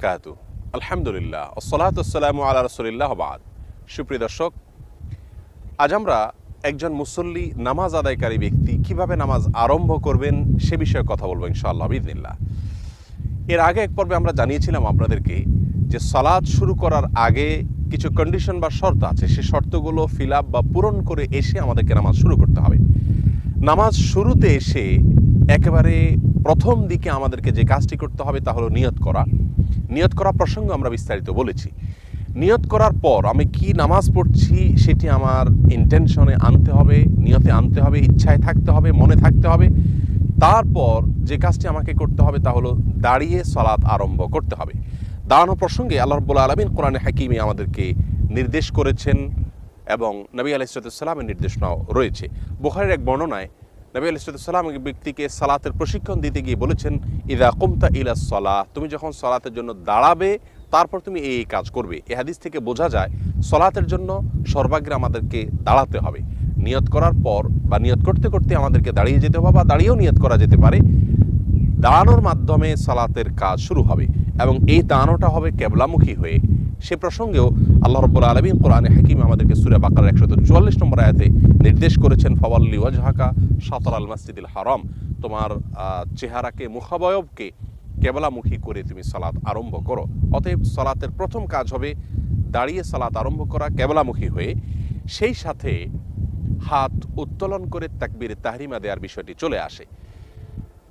বারাকাতুহু। আলহামদুলিল্লাহ, আসসালাতু ওয়াসসালামু আলা রাসূলিল্লাহ ওয়া বা'দ। সুপ্রিয় দর্শক, আজ আমরা একজন মুসল্লি, নামাজ আদায়কারী ব্যক্তি কিভাবে নামাজ আরম্ভ করবেন সে বিষয়ে কথা বলবো ইনশাআল্লাহ বিইذনিল্লাহ। এর আগে এক পর্বে আমরা জানিয়েছিলাম আপনাদেরকে যে সালাত শুরু করার আগে কিছু কন্ডিশন বা শর্ত আছে, সেই শর্তগুলো ফিল আপ বা পূরণ করে এসে আমাদেরকে নামাজ শুরু করতে হবে। নামাজ শুরুতে এসে একেবারে প্রথম দিকে আমাদেরকে যে কাজটি করতে হবে তা হলো নিয়ত করা। নিয়ত করা প্রসঙ্গ আমরা বিস্তারিত বলেছি। নিয়ত করার পর আমি কি নামাজ পড়ছি সেটি আমার ইন্টেনশনে আনতে হবে, নিয়তে আনতে হবে, ইচ্ছায় থাকতে হবে, মনে থাকতে হবে। তারপর যে কাজটি আমাকে করতে হবে তা হলো দাঁড়িয়ে সালাত আরম্ভ করতে হবে। দাঁড়ানো প্রসঙ্গে আল্লাহ রাব্বুল আলামিন কোরআনে হাকিমে আমাদেরকে নির্দেশ করেছেন এবং নবী আলাইহিস সালামের নির্দেশনাও রয়েছে। বুখারীর এক বর্ণনায় নবী আলাইহিস সালাম এক ব্যক্তিকে সালাতের প্রশিক্ষণ দিতে গিয়ে বলেছেন, ইযা কুমতা ইলাস সালাহ, তুমি যখন সালাতের জন্য দাঁড়াবে তারপর তুমি এই কাজ করবে। এই হাদিস থেকে বোঝা যায় সালাতের জন্য সর্বাগ্রে আমাদেরকে দাঁড়াতে হবে। নিয়ত করার পর বা নিয়ত করতে করতে আমাদেরকে দাঁড়িয়ে যেতে হবে বা দাঁড়িয়েও নিয়ত করা যেতে পারে। দাঁড়ানোর মাধ্যমে সালাতের কাজ শুরু হবে এবং এই দাঁড়ানোটা হবে কিবলামুখী হয়ে। সে প্রসঙ্গেও আল্লাহ রাব্বুল আলামিন কোরআনে হাকিম আমাদেরকে সূরা বাকারার 144 নম্বর আয়াতে নির্দেশ করেছেন, ফাওয়াল্লি ওয়াজহাকা শাতরাল মাসজিদিল হারাম, তোমার চেহারাকে, মুখাবয়বকে কিবলামুখী করে তুমি সালাত আরম্ভ করো। অতএব সালাতের প্রথম কাজ হবে দাঁড়িয়ে সালাত আরম্ভ করা কিবলামুখী হয়ে। সেই সাথে হাত উত্তোলন করে তাকবীরে তাহরিমা দেওয়ার বিষয়টি চলে আসে।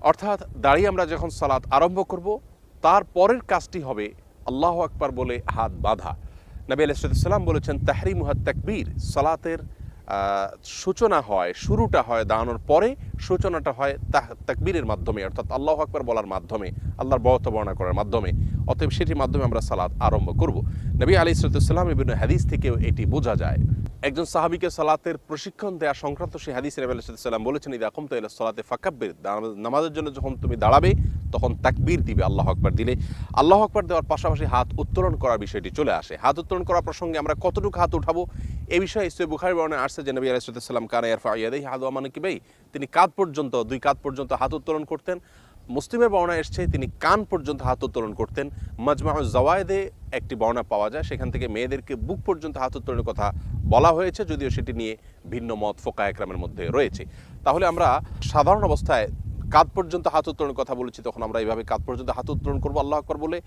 অর্থাৎ দাঁড়িয়ে আমরা যখন সালাত আরম্ভ করব তার পরের কাজটি হবে আল্লাহু আকবার বলে হাত বাঁধা। নবী আলাইহিস সালাম বলেছেন, তাহরিমুহাত তাকবীর, সালাতের সূচনা হয়, শুরুটা হয় দাঁড়ানোর পরে, সূচনাটা হয় তাকবীরের মাধ্যমে, অর্থাৎ আল্লাহু আকবার বলার মাধ্যমে, আল্লাহর বহত বর্ণনা করার মাধ্যমে। অতএব সেটির মাধ্যমে আমরা সালাত আরম্ভ করব। নবী আলাইহিস সালাম বিভিন্ন হাদিস থেকেও এটি বোঝা যায়। একজন সাহাবীকে সালাতের প্রশিক্ষণ দেওয়া সংক্রান্ত সেই হাদিসে নবী আলাইহিস সালাম বলেছেন, ইযা কুমতা ইলাস সালাতি ফাকাব্বির, নামাজের জন্য যখন তুমি দাঁড়াবে তখন তাকবীর দিবে। আল্লাহু আকবার দিলে, আল্লাহু আকবার দেওয়ার পাশাপাশি হাত উত্তোলন করার বিষয়টি চলে আসে। হাত উত্তোলন করার প্রসঙ্গে আমরা কতটুকু হাত উঠাবো এই বিষয়ে সহিহ বুখারী বর্ণনায় আসছে যে নবী আলাইহিস সালাম কানা ইয়ারফাউ ইয়াদাইহি হাযওয়া মানকিবাইহি, তিনি কাঁধ পর্যন্ত, দুই কাঁধ পর্যন্ত হাত উত্তোলন করতেন। মুসলিমের বর্ণনায় এসছে তিনি কান পর্যন্ত হাত উত্তোলন করতেন। মাজমাউজ জাওয়ায়েদে একটি বর্ণনা পাওয়া যায়, সেখান থেকে মেয়েদেরকে বুক পর্যন্ত হাত উত্তোলনের কথা বলা হয়েছে, যদিও সেটি নিয়ে ভিন্ন মত ফুকাহা ইকরামের মধ্যে রয়েছে। তাহলে আমরা সাধারণ অবস্থায় কাঁধ পর্যন্ত হাত উত্তোলনের কথা বলেছি, তখন আমরা এইভাবে কাঁধ পর্যন্ত হাত উত্তোলন করবো আল্লাহু আকবার বলে।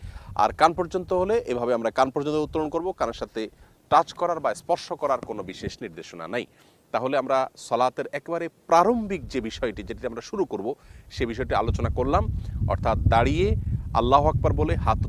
আর কান পর্যন্ত হলে এভাবে আমরা কান পর্যন্ত উত্তোলন করব, কানের সাথে টাচ করার বা স্পর্শ করার কোনো বিশেষ নির্দেশনা নাই। তাহলে আমরা সালাতের একেবারে প্রারম্ভিক যে বিষয়টি, যেটি আমরা শুরু করব, সে বিষয়টি আলোচনা করলাম। অর্থাৎ দাঁড়িয়ে আল্লাহু আকবার বলে হাত